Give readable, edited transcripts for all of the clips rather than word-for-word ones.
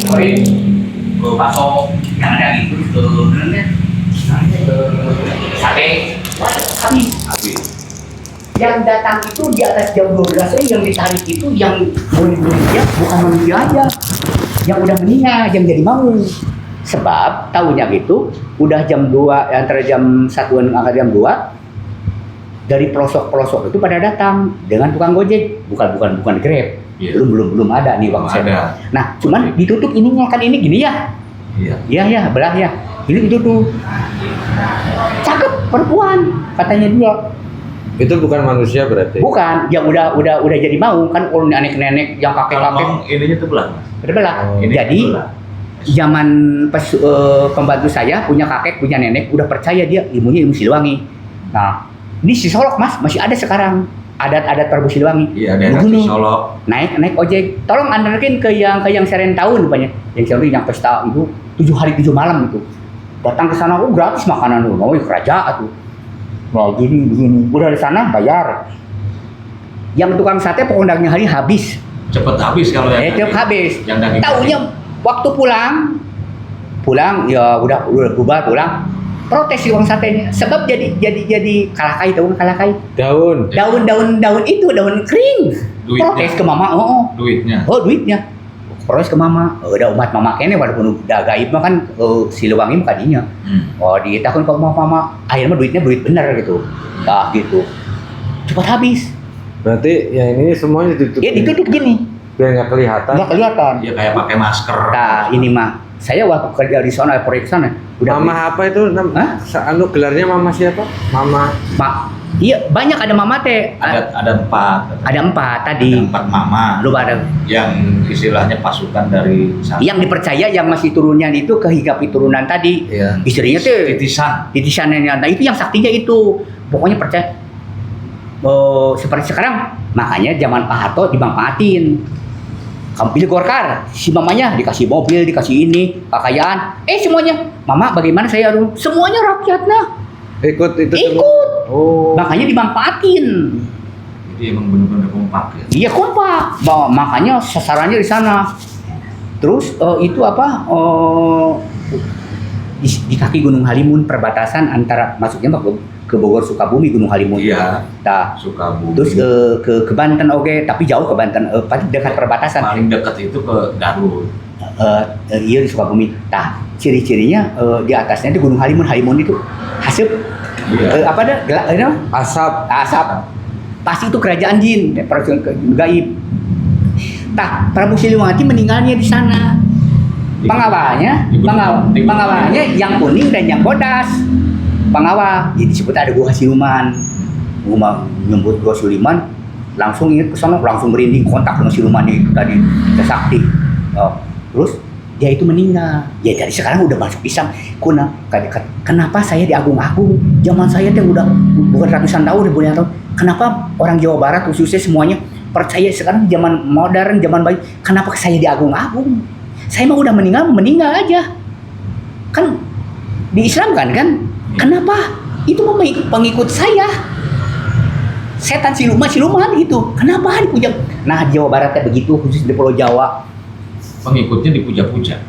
Poin ke bakso yang ada itu ke sate habis. Yang datang itu di atas jam 12 yang ditarik itu yang boleh-bolehnya bukan manusia aja, yang udah meninggal, yang jadi mau. Sebab tahunya gitu udah jam 2 antara jam 1-an sampai jam 2 dari pelosok-pelosok itu pada datang dengan tukang gojek, bukan Grab. Yeah. belum ada nih waktu saya. Nah, cuman ditutup ininya kan ini gini ya. Iya. Iya belah ya. Ini ditutup. Cakep perempuan katanya dia. Itu bukan manusia berarti? Bukan, yang udah jadi mau kan kalau nenek-nenek yang kakek-kakek. Ininya terbelah. Terbelah. Jadi zaman pembantu saya punya kakek punya nenek udah percaya dia ilmunya ilmu Siliwangi. Nah, ini si Solok Mas masih ada sekarang. Adat Prabu Siliwangi. Iya, ada si Solok. Naik ojek. Tolong antarkan ke yang Seren tahun banyak. Yang Seren yang pesta itu 7 hari 7 malam itu. Datang ke sana gratis makanan lu. Oh, kerajaan tuh. Nah, begini. Udah di sana bayar. Yang tukang sate pokoknya hari habis. Cepet habis kalau yang cepet habis. Yang daging. Taunya waktu pulang ya udah bubar pulang. Protes si uang satenya sebab jadi kalakai daun itu daun kering. Duitnya. Protes ke mama. Duitnya protes ke mama. Udah umat mama kene walaupun udah gaib mah kan Siliwangi mah kadinya. Ditakun ke mama akhirnya duit bener gitu. Nah gitu cepat habis. Berarti ya ini semuanya ditutup. Ya ditutup gini biar nggak kelihatan. Ya kayak pakai masker. Nah ini mah saya waktu kerja di sana proyek sana udah mama apa itu gelarnya mama siapa? Iya banyak ada mama teh. Ada 4. Ada 4 tadi. Ada 4 mama. Lu ada yang istilahnya pasukan dari sana. Yang dipercaya yang masih turunnya itu kehigapi turunan tadi. Iya. Istrinya teh titisannya. Nah itu yang saktinya itu. Pokoknya percaya. Seperti sekarang makanya zaman Pak Harto dimanfaatin. Kamu pilih Golkar, si mamanya dikasih mobil, dikasih ini, pakaian, semuanya. Mama bagaimana saya harus? Semuanya rakyatnya. Ikut. Makanya dimanfaatin. Jadi emang benar-benar kompak ya? Iya kompak. Makanya sasarannya di sana. Terus itu apa? Di kaki Gunung Halimun perbatasan antara masuknya ke Bogor Sukabumi Gunung Halimun. Iya. Nah, Sukabumi. Terus ke Banten tapi jauh ke Banten, dekat perbatasan. Paling dekat itu ke Garut. Iya di Sukabumi. Nah, ciri-cirinya di atasnya itu Gunung Halimun itu asap. Iya. Asap. Pasti itu kerajaan jin, gaib. Nah, Prabu Siliwangi meninggalnya di sana. Pengawalnya yang kuning dan yang bodas. Pengawal, jadi disebut ada gua siluman. Gua nyebut gua siluman, langsung ingat ke sana, langsung merinding kontak dengan siluman itu tadi, sakti. Terus dia itu meninggal. Ya dari sekarang udah masuk Islam. Kenapa saya diagung-agung? Zaman saya tuh udah bukan ratusan tahun, ribuan tahun. Kenapa orang Jawa Barat khususnya semuanya percaya sekarang zaman modern, zaman baik? Kenapa saya diagung-agung? Saya mah udah meninggal aja. Kan di Islam kan? Kenapa? Itu mah pengikut saya. Setan siluman itu. Kenapa dipuja? Nah, Jawa Baratnya begitu, khusus di Pulau Jawa. Pengikutnya dipuja-puja.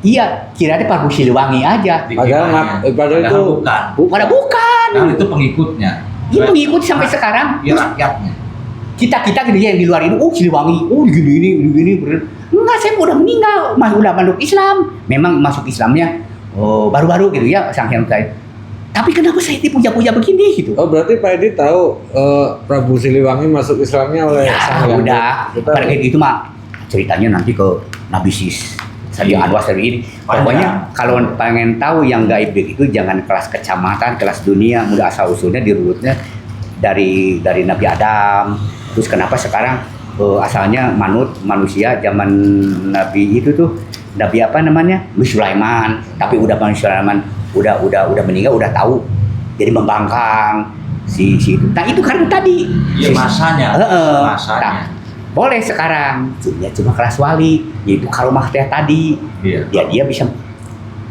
Iya, kira-kira Prabu Siliwangi aja. Padahal itu bukan. Nah, itu pengikutnya. Iya, pengikut sampai sekarang. Iya, rakyatnya. Kita gitu ya yang di luar ini, Siliwangi, gini. Enggak, saya udah meninggal, udah masuk Islam. Memang masuk Islamnya baru-baru gitu ya, sang-sang saya. Tapi kenapa saya dipuja-puja begini gitu? Oh berarti Pak Edi tahu Prabu Siliwangi masuk Islamnya oleh Sang Hyang. Udah. Pada gitu mah ceritanya nanti ke Nabi Sis. Sadi Anwas dari ini. Pokoknya kalau pengen tahu yang gaib itu jangan kelas kecamatan, kelas dunia, mudah asal usulnya dirurutnya dari Nabi Adam. Terus kenapa sekarang asalnya manusia zaman Nabi itu tuh Nabi apa namanya? Nabi Sulaiman. Tapi udah Nabi Sulaiman udah meninggal, udah tahu. Jadi membangkang si itu. Nah itu karena tadi. Iya masanya. Nah, boleh sekarang. Ya cuma kelas wali. Yaitu karomah teh tadi. Iya. Ya dia bisa.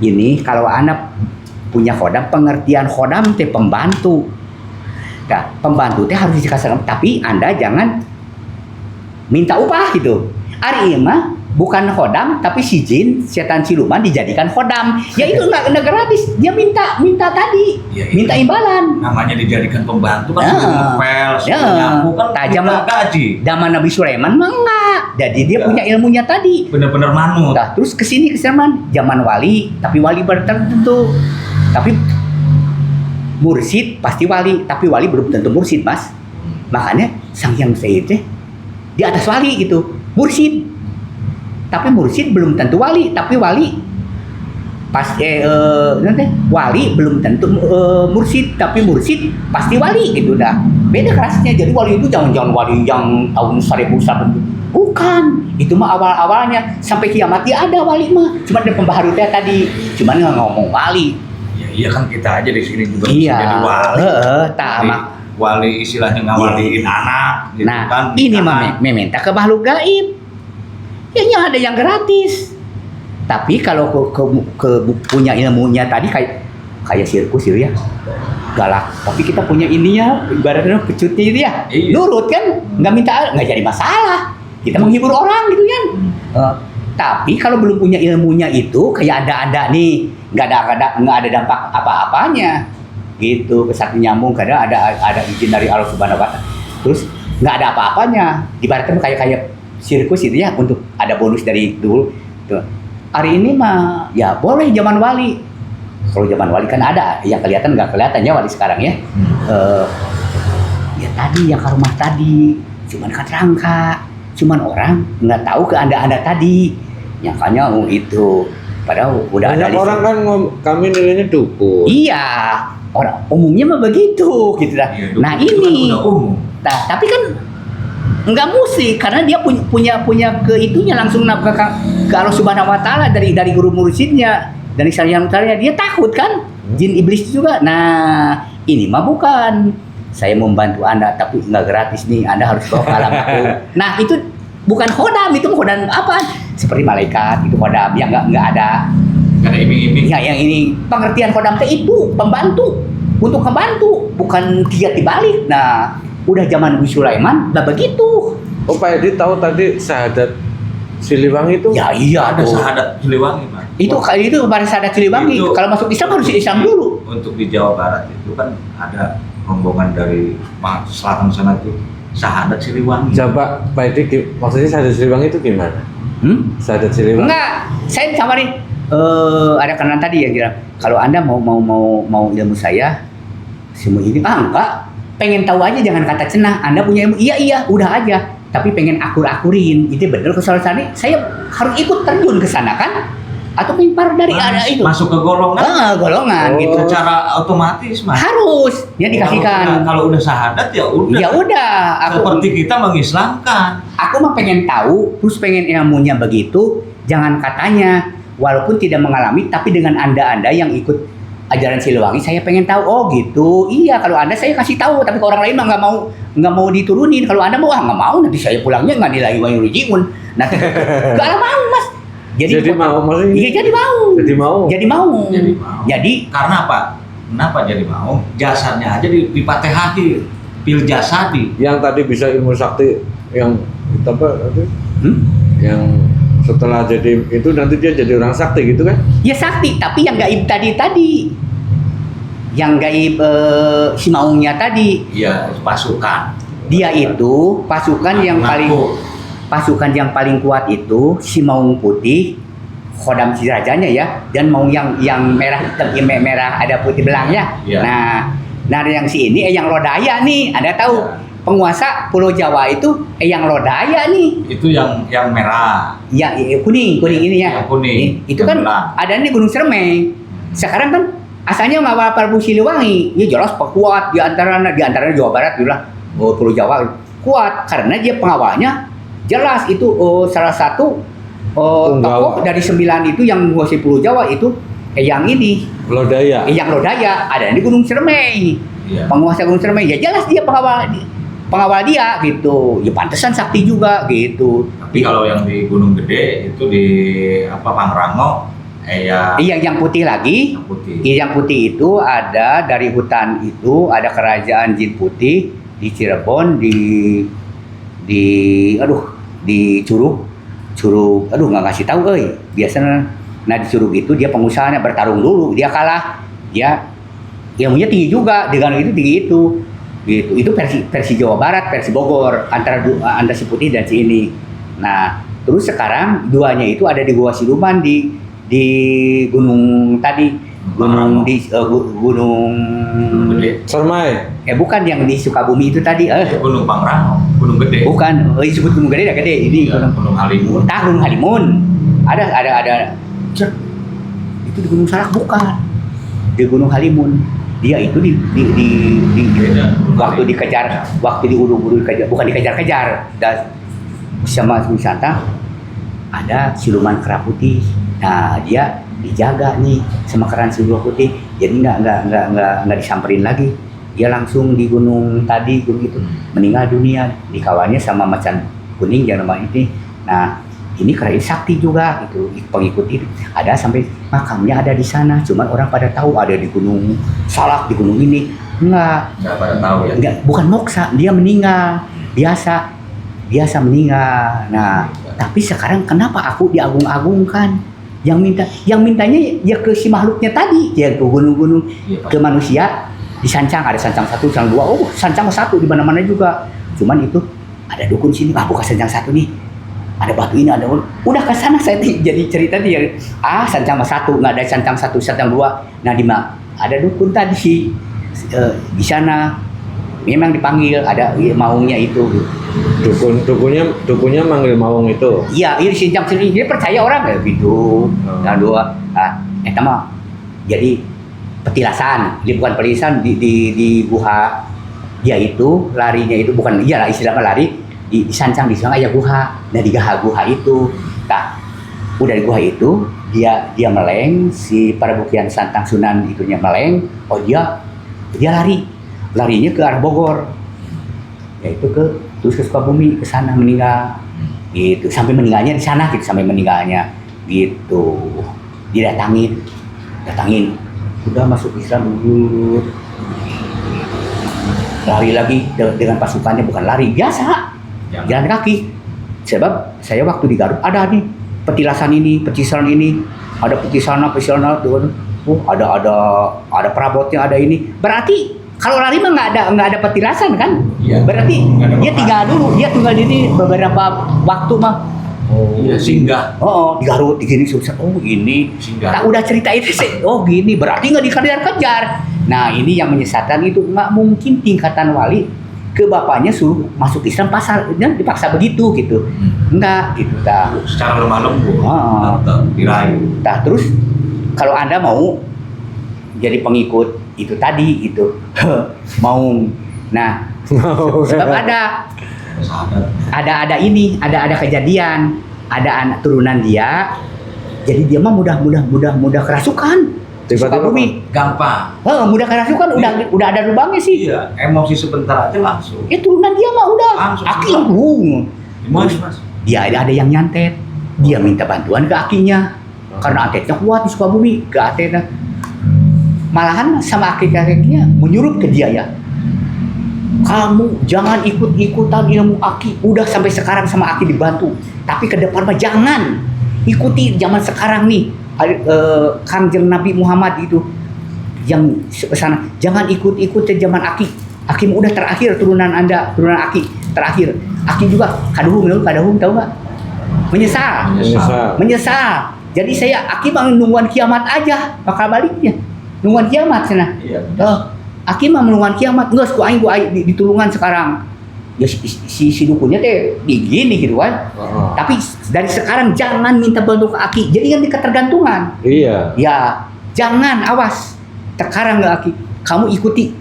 Ini kalau anak punya khodam, pengertian khodam teh pembantu. Nah, pembantu teh harus dikasih. Tapi Anda jangan minta upah gitu. Ari mah bukan khodam, tapi si jin, setan siluman dijadikan khodam. Ya itu nggak gratis, dia minta tadi, Iya, iya. minta imbalan. Namanya dijadikan pembantu kan Ya. sudah ngepel, Ya. sudah nyapu kan Tajam minta gaji. Zaman Nabi Sulaiman mah enggak. Jadi dia Ya. punya ilmunya tadi. Bener-bener manut. Nah, terus kesini zaman wali, tapi wali tertentu. Tapi mursid pasti wali, tapi wali belum tentu mursid, Mas. Makanya Sang Hyang Said teh di atas wali gitu, mursid. Tapi mursid belum tentu wali, tapi wali nanti wali belum tentu mursid, tapi mursid pasti wali gitu dah. Beda kelasnya. Jadi wali itu jangan wali yang tahun 1100. Bukan, itu mah awal-awalnya sampai kiamat dia ada wali mah. Cuman ada pembaharunya tadi, cuman nggak ngomong wali. Ya, iya kan kita aja di sini juga Iya, bisa jadi wali. Jadi, tamak. wali istilahnya ngawaliin anak gitu Nah, kan. ini Nikahan. mah meminta ke makhluk gaib. Ya ada yang gratis. Tapi kalau punya ilmunya tadi kayak sirkus ya, galak. Tapi kita punya ininya, ibaratnya pecutnya itu ya, Iya. nurut kan, nggak jadi masalah. Kita menghibur orang gitu kan. Tapi kalau belum punya ilmunya itu, kayak ada nih, nggak ada dampak apa-apanya, gitu. Kesakti nyambung, kadang ada izin dari Allah Subhanahu Wa Taala. Terus nggak ada apa-apanya, ibaratnya kayak sirkus itu ya, untuk ada bonus dari dulu. Tuh. Hari ini mah ya boleh zaman wali. Kalau zaman wali kan ada yang kelihatan nggak kelihatan ya wali sekarang ya. Ya tadi yang ke rumah tadi cuman kan rangka, cuman orang nggak tahu ke anda tadi. Nyangkanya itu padahal udah Banyak ada. orang kan kami nilainya dukun. Iya, orang umumnya mah begitu gitu dah. Iya, dukun Nah itu kan ini, udah umum. nah tapi kan nggak mesti karena dia punya ke itunya langsung ke Allah Subhanahu Wa Taala dari guru mursidnya, dari syariah dia takut kan jin iblis juga. Nah ini mah bukan saya membantu anda tapi nggak gratis nih, anda harus bawa ke alam aku. Nah itu bukan khodam, itu khodam apa seperti malaikat itu khodam yang nggak ada. Nggak ada iming-iming. Ya yang ini pengertian khodam teh itu pembantu, untuk membantu, bukan dia dibalik. Nah udah zaman Nabi Sulaiman nggak begitu. Oh Pak Edi tahu tadi syahadat Siliwangi itu? Ya iya Ada tuh. sahadat Siliwangi, Mas. Itu pada sahadat Siliwangi. Itu- Kalau masuk Islam harus Islam dulu. Untuk di Jawa Barat itu kan ada rombongan dari selatan sana itu sahadat Siliwangi. Coba Pak Edi, maksudnya syahadat Siliwangi itu gimana? Syahadat Siliwangi? Enggak, saya sama nih. Ada kenalan tadi ya bilang kalau anda mau ilmu saya semua ini enggak, pengen tahu aja jangan kata cenah. Anda punya ilmu iya udah aja. Tapi pengen akurin, itu bener kesalahan saya harus ikut terjun ke sana kan? Atau pimpar dari ada itu? Masuk ke golongan. Golongan Oh. gitu. Secara otomatis, Mas. Harus ya dikasihkan. Kalau udah sahadat ya udah. Ya udah, Seperti kita mengislamkan. aku mah pengen tahu, terus pengen ilmunya begitu. Jangan katanya, walaupun tidak mengalami, tapi dengan anda yang ikut ajaran Siliwangi, saya pengen tahu. Oh gitu, iya. Kalau anda saya kasih tahu, tapi kalau orang lain mah nggak mau diturunin. Kalau anda mau, nggak mau, nanti saya pulangnya nggak nilai wayurujiun. Nanti nggak mau mas. Jadi mau maksudnya? Iya jadi mau. Jadi mau. Jadi mau. Jadi mau. Jadi Karena apa? Kenapa jadi mau? Jasadnya aja dipatehati. Pil jasadi. Yang tadi bisa ilmu sakti yang apa tadi? Yang setelah jadi itu nanti dia jadi orang sakti gitu kan? ya sakti, tapi yang gaib tadi. Yang gaib si maungnya tadi. Iya, pasukan. Dia itu pasukan yang paling kuat itu si maung putih, khodam si rajanya ya, dan maung yang merah hitam merah ada putih belangnya. Iya. Nah yang si ini yang Lodaya nih, Anda tahu penguasa Pulau Jawa itu yang Lodaya nih. Itu yang merah. Ya kuning ini ya. Yang kuning, Itu yang kan belang. ada di Gunung Sermeng. Sekarang kan asalnya ngawal Prabu Siliwangi. Ya jelas kuat di antara Jawa Barat juga Pulau Jawa kuat karena dia pengawalnya jelas itu salah satu tokoh dari 9 itu yang menguasai Pulau Jawa itu yang ini Lodaya. yang Lodaya ada di Gunung Sermeng. Iya. Penguasa Gunung Sermeng ya jelas dia pengawal dia gitu. Ya pantesan sakti juga gitu. Tapi kalau yang di Gunung Gede itu di Pangrango ya Iya yang putih lagi. yang putih. Yang putih itu ada dari hutan itu ada kerajaan jin putih di Cirebon di Curug suruh, aduh nggak ngasih tahu, biasanya, nah disuruh gitu dia pengusahanya bertarung dulu, dia kalah, dia ilmunya tinggi juga, dengan itu tinggi gitu, itu versi Jawa Barat, versi Bogor, antara si Putih dan si ini. Nah, terus sekarang duanya itu ada di Gua Siluman di gunung tadi, gunung gunung Gede. Sermai. bukan yang di Sukabumi itu tadi, Gunung Pangrango, Gunung Gede. bukan, disebut gunung gede, ini Iya, Gunung Halimun. Gunung Halimun. Ada. Cek. Itu di Gunung Salak bukan. Di Gunung Halimun. Dia itu di Beda. waktu dikejar, waktu diuru-uru dikejar, bukan dikejar-kejar. Dan sama wisata ada siluman kera putih. Nah, dia dijaga nih sama kera siluman putih. Jadi nggak disamperin lagi. Dia langsung di gunung tadi gitu meninggal dunia, dikawalnya sama macan kuning yang nama ini. Nah, ini kera sakti juga itu pengikut ini. Ada sampai makamnya ada di sana, cuman orang pada tahu ada di Gunung Salak, di gunung ini. Enggak pada tahu ya. Enggak, bukan moksa, dia meninggal. Biasa meninggal. Nah, tapi sekarang kenapa aku diagung-agungkan? Yang mintanya ya ke si makhluknya tadi, ya ke gunung-gunung, Iya, ke manusia. Disancang, ada sancang 1, sancang 2, sancang 1 di mana-mana juga. Cuman itu ada dukun sini, bukan sancang 1 nih. Ada batu ini, ada udah ke sana saya jadi cerita dia. Sancang 1, nggak ada sancang 1, sancang 2. Nah, ada dukun tadi di sana. Memang dipanggil, ada maungnya itu. Dukunnya manggil maung itu. Iya, ini sancang sini. Dia percaya orang ya gitu. Yang 2, mah jadi petilasan, dia bukan petilasan di guha. Dia itu larinya itu bukan, iyalah istilahnya lari di sancang di sana ya guha. Nah, di guha itu, udah di guha itu dia meleng, si Parabukian Santang Sunan itunya meleng. Dia larinya ke arah Bogor, yaitu terus ke Sukabumi, ke sana meninggal gitu, sampai meninggalnya di sana gitu, gitu. Didatangin udah masuk Islam dulu, lari lagi dengan pasukannya, bukan lari biasa, jalan kaki. Sebab saya waktu di Garut ada nih petilasan ini, ada petisan ada perabotnya, ada ini. Berarti kalau lari mah nggak ada petilasan kan? Iya. Berarti dia tinggal dulu, dia tinggal di sini beberapa waktu mah. Iya, singgah. Di Garut, di gini susah. Ini. Singgah. Tak udah cerita itu sih. Gini, berarti nggak dikejar-kejar. Nah, ini yang menyesatkan itu, nggak mungkin tingkatan wali ke bapaknya suruh masuk Islam dan dipaksa begitu gitu. Enggak, gitu. Secara lemah lembut. Dirayu. Terus kalau Anda mau jadi pengikut itu tadi itu mau. Nah, sebab ada kejadian, ada anak turunan dia, jadi dia mah mudah kerasukan. Sukabumi Gampang. mudah kerasukan, udah ada lubangnya sih. Iya, emosi sebentar aja langsung. Turunan dia mah udah Langsung. aki. Mas. Dia ada yang nyantet, dia minta bantuan ke akinya karena atetnya kuat di Sukabumi, ke atetnya. Malahan sama aki-akinya menyuruh ke dia, ya, kamu jangan ikut-ikutan ilmu aki. Udah sampai sekarang sama aki dibantu, tapi ke depan mah jangan ikuti zaman sekarang nih. Kanjeng Nabi Muhammad itu yang sana, jangan ikut-ikut zaman aki. Aki udah terakhir, turunan Anda, turunan aki terakhir. Aki juga kaduhung tahu nggak? Menyesal. Jadi saya aki bang nungguan kiamat aja, bakal baliknya nungguan kiamat sana. Iya. Aki mah menungguan kiamat, enggak ku aing ditulungan sekarang. Ya si dukunnya teh digini gitu kan. Tapi dari sekarang jangan minta bantu ke aki. Jadi kan ketergantungan. Iya. Ya, jangan, awas. Sekarang nggak aki, kamu ikuti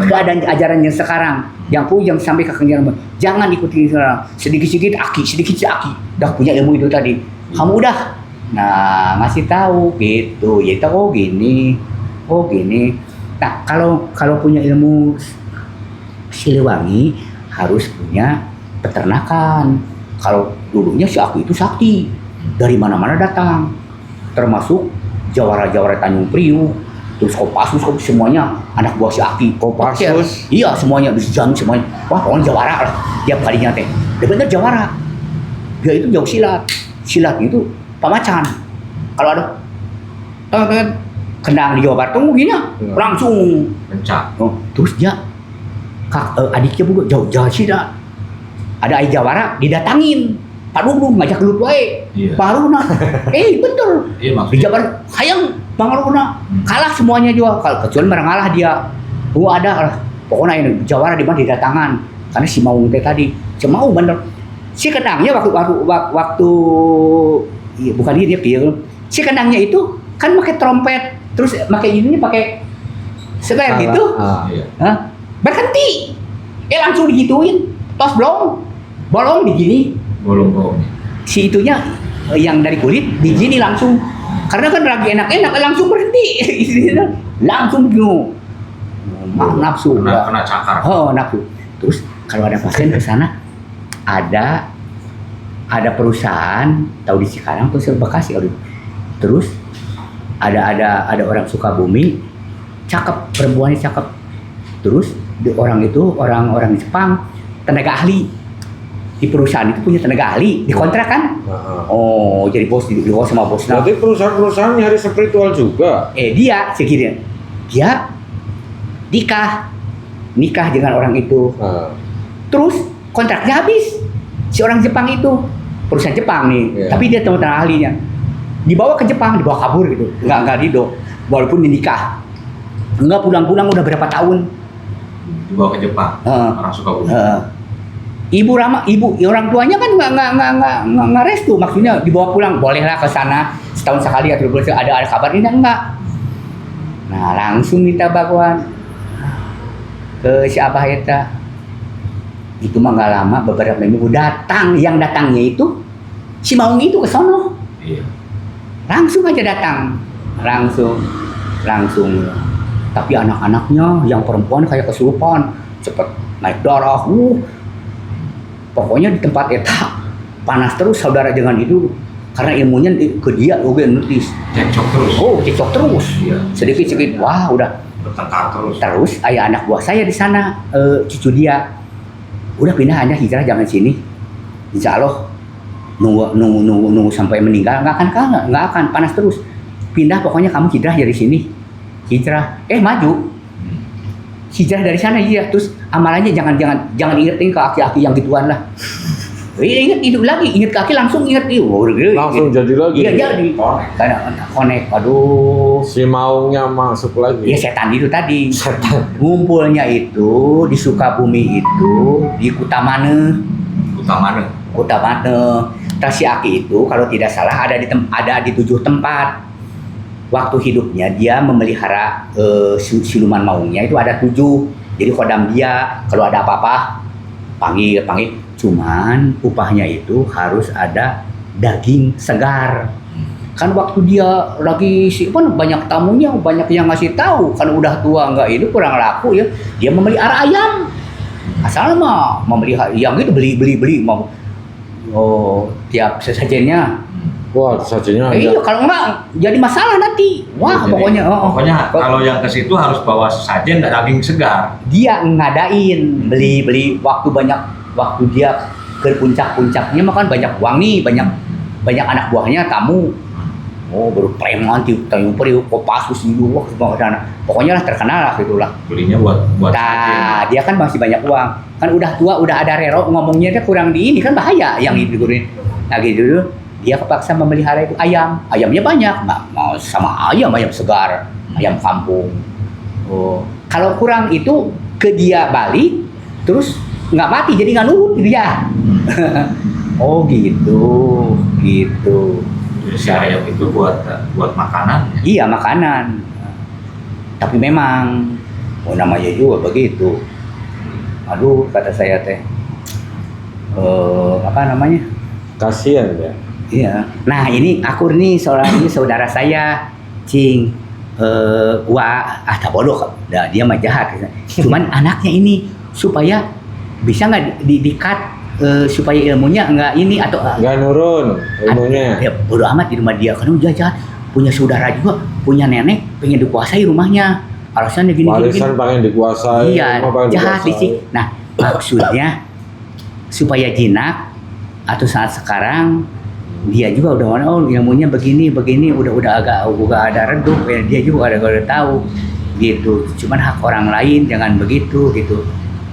keadaan ajarannya sekarang. Yang sampai ke kenyataan. Jangan ikuti sekarang. Sedikit-sedikit aki. Udah punya ilmu itu tadi. Kamu udah. Nah, ngasih tahu gitu. Ya itu gini. Nah, kalau punya ilmu Siliwangi harus punya peternakan. Kalau dulunya si Aki itu sakti, dari mana-mana datang, termasuk jawara-jawara Tanjung Priuk, terus Kopassus semuanya anak buah si Aki. Kopassus? Iya, semuanya dijamin semuanya. Wah, pokoknya jawara lah. Tiap kalinya teh, dia bener jawara. Dia itu jauh silat. Silat itu pamacan. Kalau ada kendang di Jawa Barat tuh gini langsung Pencak. terus dia adiknya juga jauh silat. Ada ai Jawara didatangin. Pak Dudung ngajak gelut wae. Iya. Baruna. Betul. Iya Di maksudnya. Jabar hayang Bang Aruna. Kalah semuanya juga. Kalau kecuali merang ngalah dia. Ada lah. Pokoknya ini Jawara di mana didatangan. Karena si Maung teh tadi. Si Maung bener. Si kendangnya waktu iya, bukan dia pilih. Si kendangnya itu kan pakai trompet, terus pakai ini pakai seber gitu. Iya. Berhenti. Langsung digituin. Tos bolong digini. Bolong. Si itunya yang dari kulit digini langsung. Karena kan lagi enak-enak langsung berhenti. Langsung bingung. Nafsu. Kena cakar. Nafsu. Terus kalau ada pasien ke sana ada perusahaan tahu di Cikarang tuh Bekasi terus ada orang Sukabumi cakep, perempuannya cakep, terus orang itu orang Jepang tenaga ahli di perusahaan itu punya tenaga ahli dikontrak kan. Jadi bos di bawah sama bosnya. Berarti perusahaan nyari spiritual juga. Dia sekiranya dia nikah dengan orang itu. Terus kontraknya habis. Si orang Jepang itu perusahaan Jepang nih, tapi dia teman-teman ahlinya dibawa ke Jepang, dibawa kabur gitu, nggak dido, walaupun dinikah, nggak pulang-pulang udah berapa tahun. Dibawa ke Jepang. Orang Sukabumi. Ibu orang tuanya kan nggak restu, maksudnya dibawa pulang, bolehlah ke sana setahun sekali atau ada kabar ini enggak. Nah langsung minta bantuan ke si Abah Eta. Itu mah nggak lama, beberapa minggu yang datangnya itu si Maung itu ke sono. Iya. Langsung aja datang, langsung. Tapi anak-anaknya yang perempuan kayak kesurupan, cepet naik darah. Pokoknya di tempat Eta panas terus saudara dengan itu, karena ilmunya ke dia oke nulis. Cekcok terus. Cekcok terus. Iya. Sedikit wah udah. Bertengkar terus. Terus ayah anak buah saya di sana, cucu dia, udah pindah aja hijrah jangan sini. Insya Allah nunggu sampai meninggal nggak akan panas terus. Pindah pokoknya kamu hijrah dari sini. Hijrah, maju. Hijrah dari sana iya. Terus amalannya jangan ingetin ke aki-aki yang gituan lah. Ingat hidup lagi, ingat kaki langsung ingat langsung jadi lagi. Iya jadi. Karena connect, aduh. Si Maungnya masuk lagi. Ya setan itu tadi. Setan. Ngumpulnya itu di Sukabumi itu di Kutamane. Terus si Aki itu kalau tidak salah ada di 7 tempat. Waktu hidupnya dia memelihara siluman maungnya itu ada 7. Jadi kodam dia kalau ada apa-apa panggil. Cuman upahnya itu harus ada daging segar. Kan waktu dia lagi banyak tamunya, banyak yang ngasih tahu. Kan udah tua nggak itu kurang laku ya. Dia memelihara ayam. Asal mah memelihara ayam itu beli mau tiap sesajennya. Wah, sajinya Iya, kalau enggak jadi masalah nanti. Wah, Jadi, pokoknya kalau yang ke situ harus bawa sajen daging segar. Dia ngadain beli waktu dia ke puncaknya mah kan banyak uang nih, banyak anak buahnya tamu. Baru preman tayu Kopassus itu semua sana. Pokoknya lah terkenal lah gitulah. Belinya buat sajen. Dia kan masih banyak uang. Kan udah tua, udah ada rero ngomongnya dia kurang di ini kan bahaya yang itu nah gitu. Dia kepaksa memelihara itu ayam. Ayamnya banyak, mau sama ayam segar, ayam kampung. Kalau kurang itu ke dia balik, terus nggak mati jadi nggak nurut dia. Gitu. Jadi si ayam itu buat makanan. Iya makanan. Tapi memang, namanya juga begitu. Aduh kata saya teh, apa namanya? kasihan ya. Iya. Nah ini aku ini saudara saya, Cing. Tak bodoh, dia mah jahat. Cuman anaknya ini supaya bisa nggak di-cut supaya ilmunya nggak ini atau nggak nurun ilmunya. Ya bodoh amat di rumah dia karena dia jahat. Punya saudara juga, punya nenek pengen dikuasai rumahnya. Alasannya gini. Warisan pengen dikuasai. Iya, jahat sih. Nah maksudnya supaya jinak atau saat sekarang dia juga udah ilmunya begini udah ada redup ya, dia juga udah tahu gitu. Cuman hak orang lain jangan begitu gitu.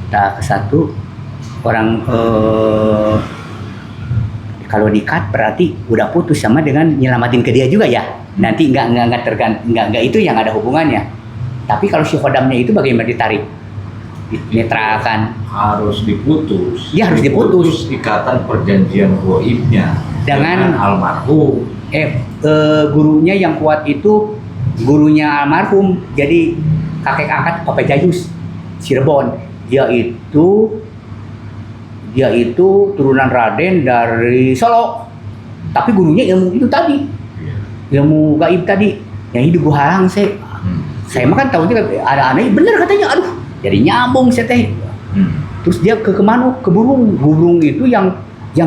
Nah, satu orang kalau di-cut berarti udah putus sama dengan nyelamatin ke dia juga ya. Nanti nggak itu yang ada hubungannya. Tapi kalau si khodamnya itu bagaimana ditarik? Dinetralkan. Harus diputus. Dia harus diputus. Ikatan perjanjian goibnya dengan almarhum. Gurunya yang kuat itu gurunya almarhum. Jadi kakek angkat Papa Jayus Cirebon. Dia itu turunan Raden dari Solo. Tapi gurunya ilmu itu tadi. Ilmu gaib tadi. Yang hidup gua halang saya mah kan tahunya ada aneh bener katanya, aduh jadi nyambung saya teh. Terus dia ke kemana? Ke burung itu yang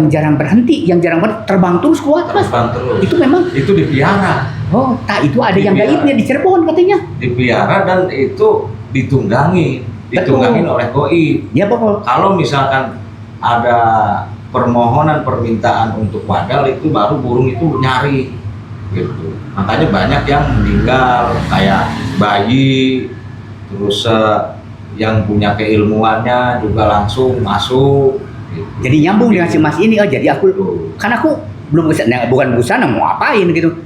jarang berhenti, yang jarang terbang terus kuat mas. Terus. Itu memang itu dipelihara. Oh, tak itu ada yang gaibnya di Cirebon katanya. Dipelihara dan itu ditunggangin oleh goib. Ya pokok. Kalau misalkan ada permohonan permintaan untuk wadal itu baru burung itu nyari gitu. Makanya banyak yang meninggal kayak bayi, terus yang punya keilmuannya juga langsung masuk gitu. Jadi nyambung dengan si mas ini. Jadi aku kan aku belum bukan busana mau apain gitu.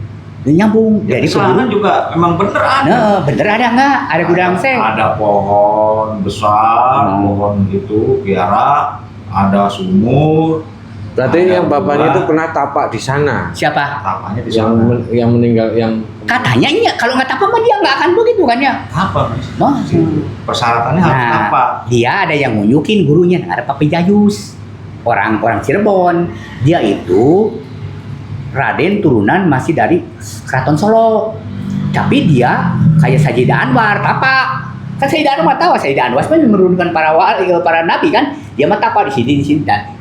Nyambung. Ya, jadi kesalahan juga memang bener ada. Nah, bener ada nggak? Ada gudang seng. Ada pohon besar, pohon gitu, biara, ada sumur. Berarti ada yang bapaknya gua. itu pernah tapak di sana. Siapa? Tapanya di Yang sana. yang meninggal yang Katanya iya, kalau nggak tapak mah dia nggak akan begitu kan ya? Apa mas? Oh. Persyaratannya harus apa? Dia ada yang nunjukin gurunya, ada Papa Jayus, orang Cirebon. Dia itu Raden turunan masih dari Keraton Solo, tapi dia kayak Sayyidah Anwar tapak. Kan Sayyidah Anwar tahu, Sayyidah Anwar kan menurunkan para nabi kan, dia mah tapak di sini dan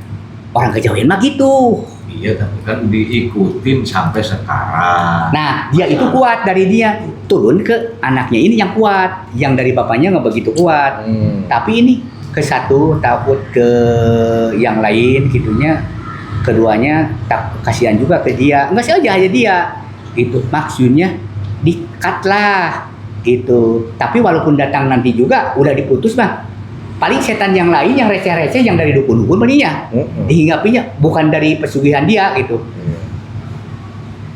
orang kejauhan mah gitu. Iya, tapi kan diikutin sampai sekarang. Nah, dia itu kuat dari dia turun ke anaknya ini yang kuat, yang dari bapaknya nggak begitu kuat. Tapi ini ke satu takut ke yang lain gitunya, keduanya tak kasihan juga ke dia. Enggak saja aja dia gitu. Maksudnya di-cut lah gitu. Tapi walaupun datang nanti juga udah diputus mah. Paling setan yang lain yang receh-receh yang dari dukun-dukun maninya dihinggapinya bukan dari pesugihan dia gitu.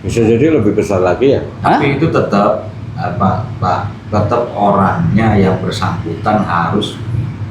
bisa jadi lebih besar lagi ya. Tapi itu tetap tetap orangnya yang bersangkutan harus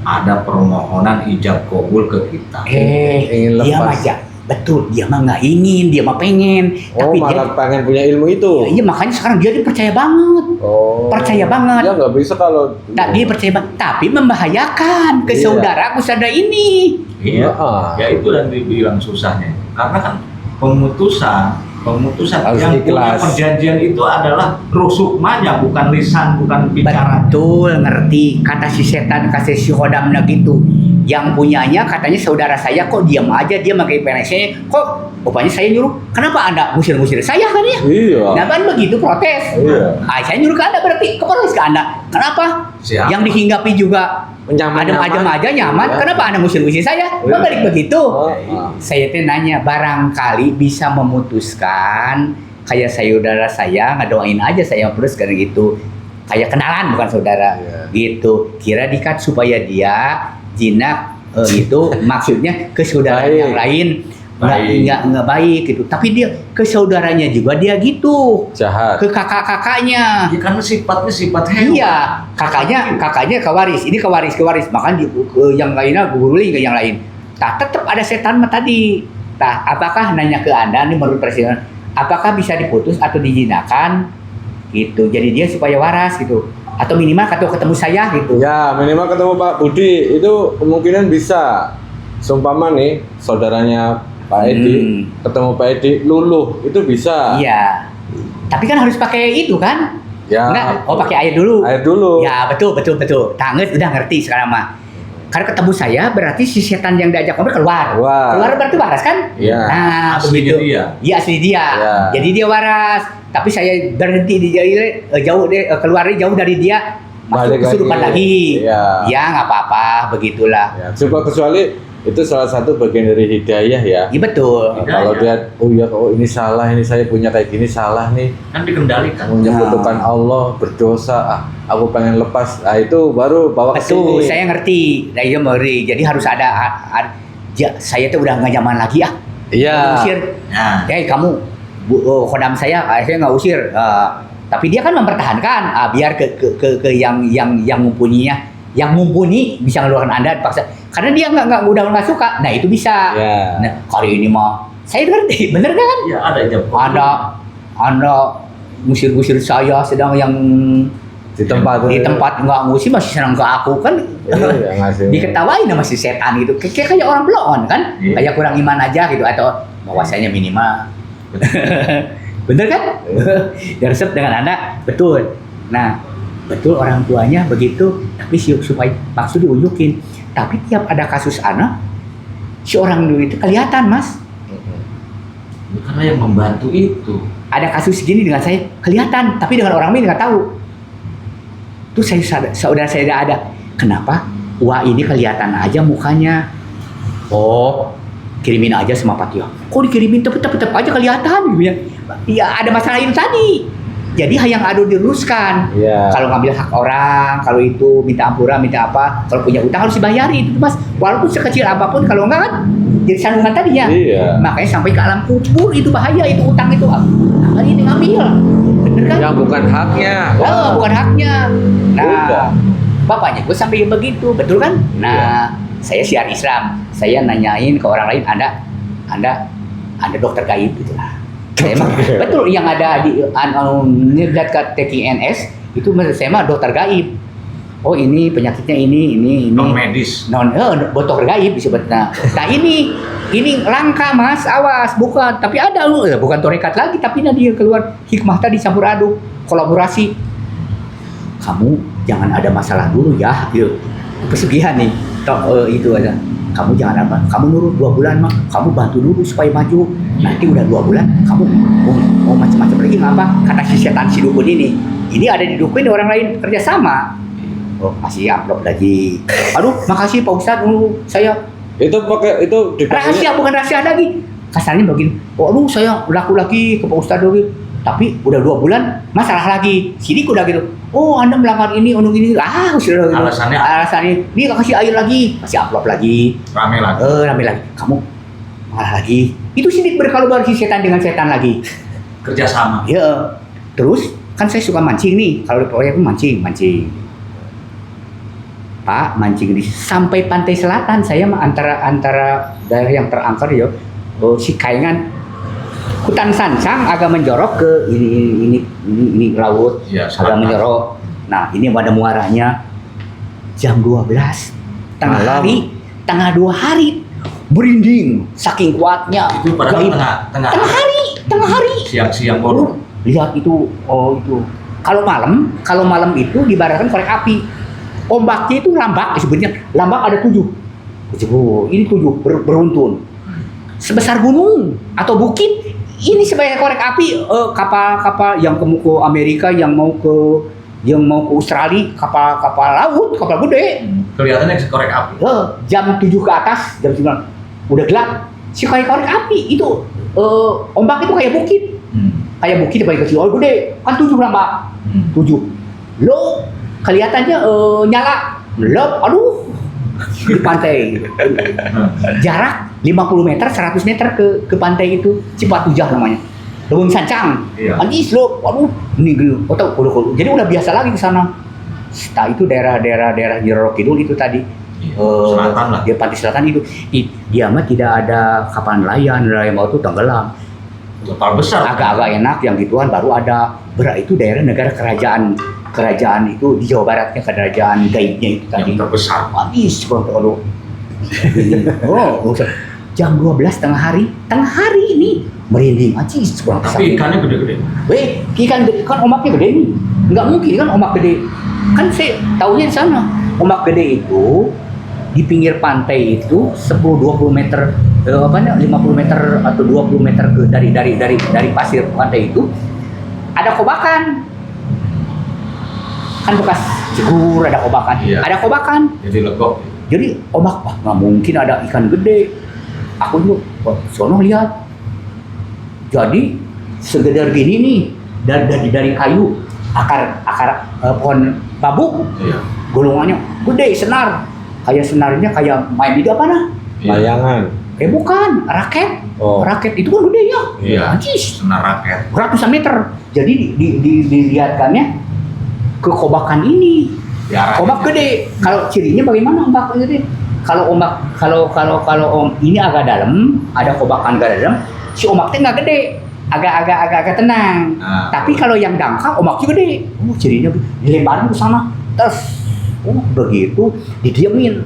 ada permohonan ijab kabul ke kita. Ingin Dia lepas. mah betul, dia mah nggak ingin, dia mah pengen. Oh, tapi malah pengen punya ilmu itu. Iya makanya sekarang dia percaya banget. Oh. Percaya banget. Dia nggak bisa kalau. Nah, dia percaya banget, tapi membahayakan ke Iya. saudara ini. Iya, Ah. ya itu yang dibilang susahnya. Karena kan pemutusan Harus yang punya ikhlas. perjanjian itu adalah ruh sukmanya, bukan lisan, bukan bicara. Betul, ngerti. Kata si setan, kasih si khodamnya gitu. Yang punyanya katanya saudara saya kok diam aja, dia pakai PNS kok rupanya saya nyuruh, kenapa Anda musir-musir saya kan ya? Iya. Nah kan begitu protes. Iya. Saya nyuruh ke Anda berarti keprotes ke Anda. Kenapa? Siapa? Yang dihinggapi juga adem-adem aja nyaman. Iya. Kenapa Anda musir-musir saya? Iya. Balik begitu. Oh. Saya teh nanya, barangkali bisa memutuskan kayak saudara saya ngedoain aja saya terus karena gitu. Kayak kenalan bukan saudara. Iya. Gitu. Kira dikat supaya dia jinak itu maksudnya ke saudara Baik. yang lain Baik. nggak baik gitu. Tapi dia ke saudaranya juga dia gitu. Jahat. Ke kakak-kakaknya. Ya, karena sifatnya sifat hewan. Iya, kakaknya kewaris. Ini kewaris. Makan yang lainnya guruling ke yang lain. Nah, tetap ada setan mah tadi. Nah, apakah nanya ke Anda nih menurut presiden, apakah bisa diputus atau dijinakan gitu. Jadi dia supaya waras gitu. Atau minimal ketemu saya gitu. Ya, minimal ketemu Pak Budi itu kemungkinan bisa. Seumpama nih saudaranya Pak Edi ketemu Pak Edi luluh itu bisa. Iya. Tapi kan harus pakai itu kan? Ya. Enggak, pakai air dulu. Air dulu. Ya, betul. Tanget udah ngerti sekarang mah. Karena ketemu saya berarti si setan yang diajak ngobrol keluar. Keluar berarti waras kan? Iya. Nah, Aslinya begitu. dia. Iya, asli dia. Iya. Jadi dia waras. Tapi saya berhenti di jauh keluarnya jauh dari dia. Masuk Balik kesurupan lagi. lagi. Iya. Ya, nggak apa-apa, begitulah. Ya, coba kecuali itu salah satu bagian dari hidayah ya. Iya betul. Nah, kalau dia, oh ya, oh ini salah, ini saya punya kayak gini salah nih, Kan dikendalikan. menyebutkan Allah berdosa, aku pengen lepas, nah itu baru bawa ke Betul, sini. saya ngerti. Nah, iya ngeri. Jadi harus ada, saya tuh udah nggak nyaman lagi ah. Iya. Usir. Nah, Kamu khodam saya nggak usir. Tapi dia kan mempertahankan biar ke yang mumpuni bisa ngeluarkan Anda dipaksa. Karena dia nggak suka. Nah, itu bisa. Iya. Nah, kali ini mah saya ngerti, bener kan? iya ada jam. Anda ngusir-ngusir saya sedang yang Di tempat nggak ngusir masih senang ke aku kan. Iya, ngasih. Diketawain sama si setan gitu. Kayak orang belon kan. Iya. Kayak kurang iman aja gitu atau bahwasanya minimal. Bener kan? Diresep dengan anak, betul. Nah, betul orang tuanya begitu, tapi supaya maksud diunjukin. Tapi tiap ada kasus anak, si orang dulu itu kelihatan, Mas. Karena yang membantu itu. Ada kasus gini dengan saya kelihatan, tapi dengan orang lain nggak tahu. Tuh saudara saya ada. Kenapa? Wah ini kelihatan aja mukanya. Oh, kirimin aja sama Pak Tio. Kok dikirimin tetap aja kelihatan gitu ya. Ya ada masalah itu tadi. Jadi yang ada diluruskan. Iya. Kalau ngambil hak orang, kalau itu minta ampura, minta apa, kalau punya utang harus dibayari itu Mas. Walaupun sekecil apapun, kalau enggak kan jadi sandungan tadinya. Iya. Makanya sampai ke alam kubur itu bahaya, itu utang itu. Kali ini ngambil. Bener kan? Yang bukan haknya. Oh, bukan haknya. Nah, Udah. bapaknya gue sampai begitu, betul kan? Nah, saya siar Islam, saya nanyain ke orang lain, Anda dokter gaib gitu lah. Saya mah, betul yang ada di lihat ke TKNS itu menurut saya mah dokter gaib. Oh ini penyakitnya ini. Non medis. Dokter gaib disebutnya. Nah ini langka Mas, awas bukan. Tapi ada bukan torekat lagi, tapi dia keluar hikmah tadi campur aduk, kolaborasi. Kamu jangan ada masalah dulu ya, gitu. Pesugihan nih, itu aja. Kamu jangan apa, kamu nurut 2 bulan mah, kamu bantu dulu supaya maju. Nanti udah 2 bulan, kamu mau macam-macam lagi nggak apa? Kata si setan si dukun ini ada di dukun orang lain kerjasama. Oh kasih amplop lagi. Aduh, makasih Pak Ustadz, saya Itu pakai itu rahasia bukan rahasia lagi. Kasarnya begini, aduh saya laku lagi ke Pak Ustadz dulu. Tapi udah 2 bulan masalah lagi. Sini udah gitu. Oh Anda melanggar ini, ini. Sudah gitu. Alasannya, ini kasih air lagi, kasih amplop lagi. Rame lagi. Rame lagi. Kamu malah lagi. Itu sidik berkolaborasi setan dengan setan lagi. Kerjasama. Ya. Terus kan saya suka mancing nih. Kalau di proyek mancing. Pak, mancing di sampai pantai selatan saya antara daerah yang terangkat ya. Si Kaingan hutan sansang agak menjorok ke ini laut, Ya, agak menjorok. Nah ini ada muaranya jam 12 tengah 2 hari berinding saking kuatnya. Itu pada Gaib. tengah hari siang-siang baru. Lihat itu, itu kalau malam itu dibaratkan korek api. Ombaknya itu lambak sebenarnya, lambak ada 7. Ini 7 beruntun sebesar gunung atau bukit. Ini sebagai korek api, kapal yang ke Amerika, yang mau ke Australia, kapal laut, kapal gede. Kelihatannya korek api. Jam 7 ke atas, jam 9 udah gelap. Si korek api itu ombak itu kayak bukit. Kayak bukit paling kecil, gede. Kan 7 lambak. 7. Lo kelihatannya nyala. Lep, aduh. Di pantai. Jarak 50 meter, 100 meter ke pantai itu, Cipatujah namanya. Leweng Sancang. Iya. Anjis lo, waduh, ini gitu. Jadi udah biasa lagi ke sana. Setelah itu daerah Nyeroro Kidul itu tadi. Selatan lah. Dia pantai selatan itu. Dia mah tidak ada kapal nelayan mau itu tenggelam. Kapal besar. Agak-agak enak yang gituan baru ada. Itu daerah negara kerajaan itu di Jawa Baratnya, kerajaan gaibnya itu tadi. Yang terbesar. Habis kalau jam 12 tengah hari ini merinding aja. Tapi ikannya gede-gede. Ikan kan omaknya gede nih. Nggak mungkin kan omak gede. Kan saya tahunya di sana. Omak gede itu di pinggir pantai itu 10-20 meter 50 meter atau 20 meter dari pasir pantai itu ada kobakan. Kan bekas jegur ada kobakan. Iya. Ada kobakan. Jadi legok. Jadi ombak, wah nggak mungkin ada ikan gede. Aku juga, wah, sono lihat. Jadi segedar gini nih, dari kayu, akar pohon babuk, Iya. golongannya gede, senar. Kayak senarnya kayak main di apa nah? Layangan. Bukan, raket. Oh. Raket itu kan gede ya. Iya. Anjis. Senar raket. Ratusan meter. Jadi dilihatkannya ke kobakan ini. Ya, Ombak gede. Kalau cirinya bagaimana ombak gede? Kalau ombak ini agak dalam, ada kobakan agak dalam, si ombaknya nggak gede, agak tenang. Nah, Tapi kalau yang dangkal ombaknya gede. Cirinya dilebarin ke sana. Terus begitu didiamin,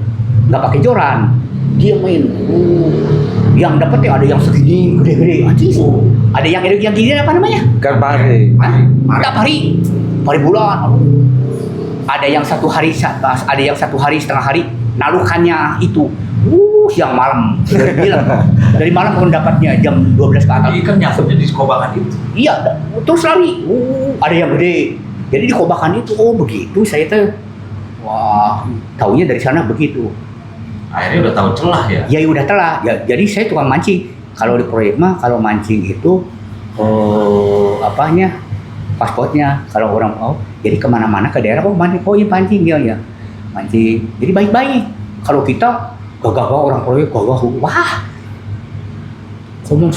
nggak pakai joran, diamin. Yang dapat ya ada yang segini gede-gede, anjing. Ada yang gini apa namanya? Ikan pari. Enggak pari bulan. Ada yang satu hari setengah hari nalukannya itu. Siang malam. Dari malam pun dapatnya jam 12 ke atas. ikan nyangkutnya di kobakan itu. Iya, terus lari. Ada yang gede. Jadi di kobakan itu, begitu saya tuh. Wah, taunya dari sana begitu. Akhirnya udah tahu celah ya. Ya udah telah. Ya, jadi saya tukang mancing. Kalau di proyek mah kalau mancing itu pasportnya kalau orang jadi kemana-mana ke daerah mancing ini pancing ya mancing. Jadi baik-baik. Kalau kita gagah orang proyek wah sombong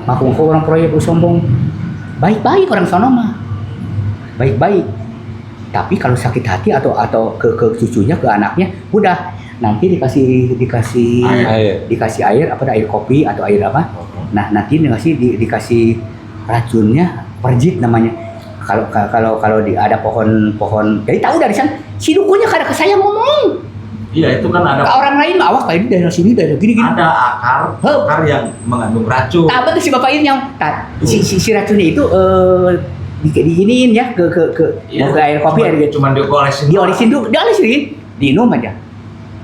ngaku orang proyek sombong. Baik-baik orang sono mah. Baik-baik. Tapi kalau sakit hati atau ke cucunya, ke anaknya, udah nanti dikasih air air kopi atau air apa. Nah, nanti dikasih racunnya perjit namanya. Kalau ada pohon jadi tahu dari sana si dukunya kada ke saya ngomong. Iya, itu kan ada Orang lain awak kayak daerah sini daerah gini. ada akar yang mengandung racun. Tak betul si bapak ini yang si racunnya itu diginiin ya ke air kopi Cuman diolesin diminum aja.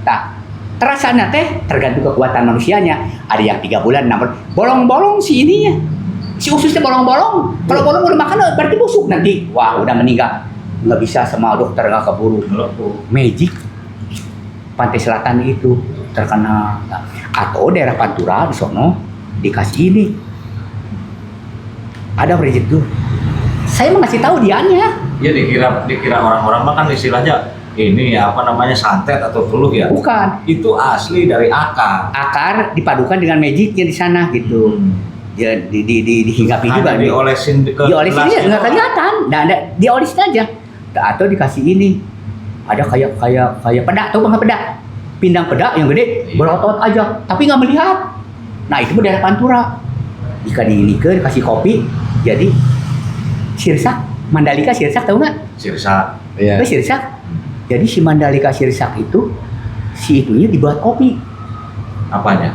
Nah, terasanya teh tergantung kekuatan manusianya. Ada yang 3 bulan, 6 bulan. Bolong-bolong si ininya. Si ususnya bolong-bolong. Kalau bolong udah makan berarti busuk nanti. Wah, udah meninggal. Nggak bisa sama dokter nggak keburu. Magic. Pantai Selatan itu terkena. Atau daerah Pantura di sono dikasih ini. Ada prinsip tuh. Saya mau ngasih tahu dianya. Ya dikira orang-orang mah kan istilahnya ini ya apa namanya santet atau teluk ya. Bukan. Itu asli dari akar. Akar dipadukan dengan magicnya di sana gitu. Ya dihinggapi juga. Diolesin Diolesin aja nggak kelihatan. Nah, diolesin aja. Atau dikasih ini. Ada kayak pedak, tahu nggak pedak? Pindang pedak yang gede, berotot aja, tapi nggak melihat. Nah itu daerah Pantura. Jika dikasih kopi, jadi sirsak, Mandalika sirsak tahu nggak? Sirsak. Iya. Itu sirsak. Jadi si Mandalika sirsak itu, si itunya dibuat kopi. Apanya?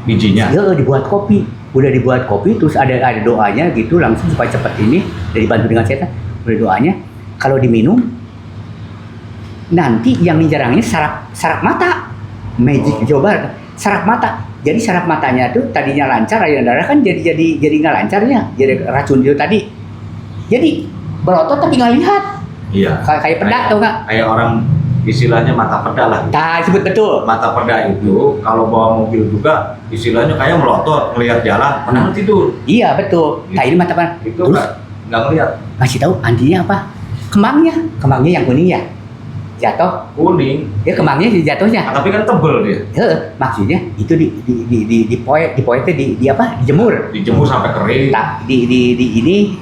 Bijinya. Iya dibuat kopi. Udah dibuat kopi, terus ada doanya gitu langsung supaya cepat ini. Dari bantu dengan setan. Udah doanya, kalau diminum nanti yang nyerangnya saraf mata. Magic coba saraf mata. Jadi saraf matanya tuh tadinya lancar, aliran darah kan jadi nggak lancarnya. Jadi racun itu tadi. Jadi berotot tapi nggak lihat. Iya. Kayak pedak tau nggak? Kayak orang istilahnya mata peda lah. Nah, sebut betul. Mata peda itu kalau bawa mobil juga istilahnya kayak melotot melihat jalan, padahal tidur. Iya betul. Nah ini mata peda. Itu Terus nggak ngelihat. ngasih tahu antinya apa? Kemangnya yang kuning ya. Jatuh. Kuning. Ya kemangnya jatuhnya. Tapi kan tebel dia. Maksudnya itu di poetnya di apa? Dijemur. Dijemur sampai kering. Nah, di ini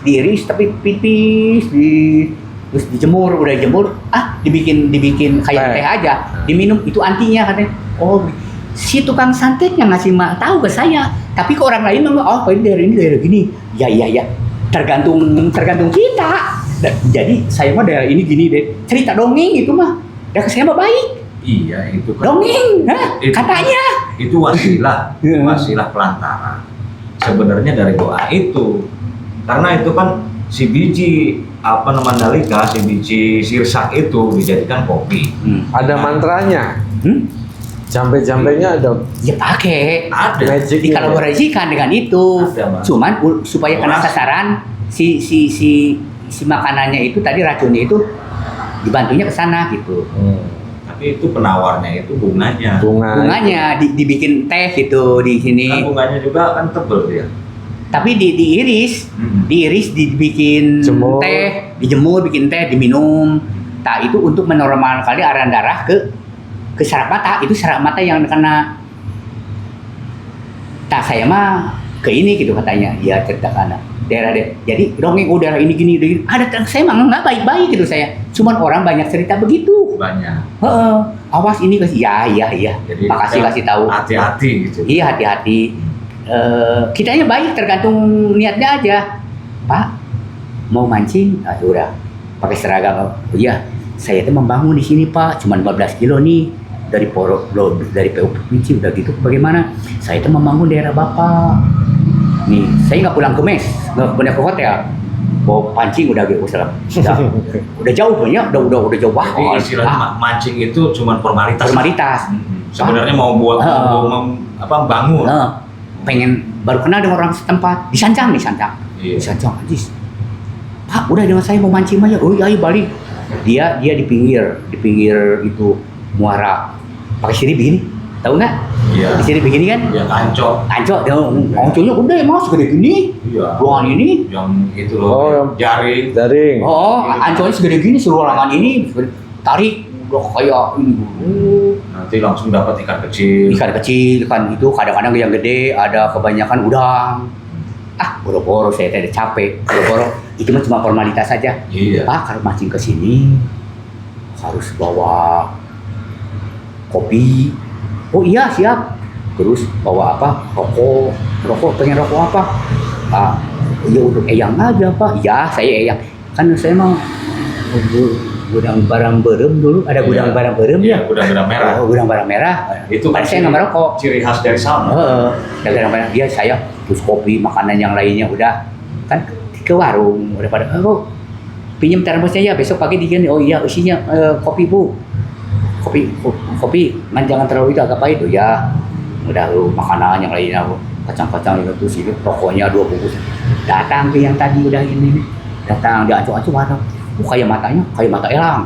diiris tapi pipis terus dijemur, udah jemur dibikin kayak teh aja, diminum itu antinya katanya. Oh, si tukang santet yang ngasih tahu ke saya, tapi ke orang lain mah ini daerah gini. Ya tergantung kita. Jadi saya mah daerah ini gini deh, cerita dongeng itu mah dah saya mah baik. Iya itu kan. Dongeng, katanya. Itu wasilah pelantara. Sebenarnya dari doa itu, karena itu kan si biji Mandalika, si biji sirsak itu dijadikan kopi. Ada mantranya. Jambe-jambenya ada. Ya pakai. Ada. Magic Dikolaborasikan dengan itu. Ada, cuman supaya kena sasaran si makanannya itu tadi racunnya itu dibantunya ke sana gitu. tapi itu penawarnya itu bunganya. Bunganya dibikin teh gitu di sini. Kan bunganya juga kan tebel dia. Tapi diiris, dibikin Jemur. teh, dijemur, bikin teh, diminum. Nah itu untuk menormalkan aliran darah ke saraf mata. Itu saraf mata yang kena. Tak saya mah ke ini gitu katanya. Ya cerita karena daerah deh. Jadi dongeng daerah ini gini. Ada saya mah nggak baik-baik gitu saya. Cuman orang banyak cerita begitu. Banyak. Awas ini kasih. Ya. Jadi Makasih kita kasih tahu. Hati-hati gitu. Iya hati-hati. Kitanya baik tergantung niatnya aja. Pak mau mancing, udah pakai seragam. Oh iya, saya tuh membangun di sini Pak. Cuma 15 kilo nih dari dari PU Provinsi udah gitu. Bagaimana? Saya tuh membangun daerah Bapak. Nih, saya nggak pulang ke mes, nggak punya ke hotel. Bawa pancing udah udah jauh banyak, udah jauh banget. Jadi istilah mancing itu cuma formalitas. Sebenarnya mau buat bangun. Pengen baru kenal dengan orang setempat, disancang. Iya. Disancang, Ajis. Pak, udah dengan saya mau mancing aja. Oh iya, balik. Dia di pinggir itu muara. Pakai sirip begini. Tahu nggak? Iya. Di sini begini kan? Ya kancok. Dia ngongconya udah emang segede gini. Iya. Ruangan ini. Yang itu loh. Jaring. Anconya segede gini seluruh ruangan ini. Tarik. Udah kayak ini dulu. Nanti langsung dapat ikan kecil. Ikan kecil kan itu kadang-kadang yang gede, ada kebanyakan udang. Boro-boro saya tadi capek. Boro-boro itu cuma formalitas saja. Iya. Pak kalau mancing ke sini harus bawa kopi. Oh iya siap. Terus bawa apa? Rokok. Pengen rokok apa? Iya untuk eyang aja Pak. Ya saya eyang. Kan saya mau gudang barang berem dulu. Ada gudang barang berem ya. Gudang merah. Gudang barang merah. Itu kan saya nggak merokok. Ciri khas dari sana. Gudang barang dia saya terus kopi makanan yang lainnya udah kan ke warung udah pada pinjam termosnya ya besok pagi digini. Oh iya isinya kopi Bu. Kopi jangan terlalu itu agak pahit tuh ya. Udah makanan yang lainnya kacang-kacang itu terus itu rokoknya 2 bungkus. Datang ke yang tadi udah ini. Datang dia acuh-acuh warna. Kayak mata elang.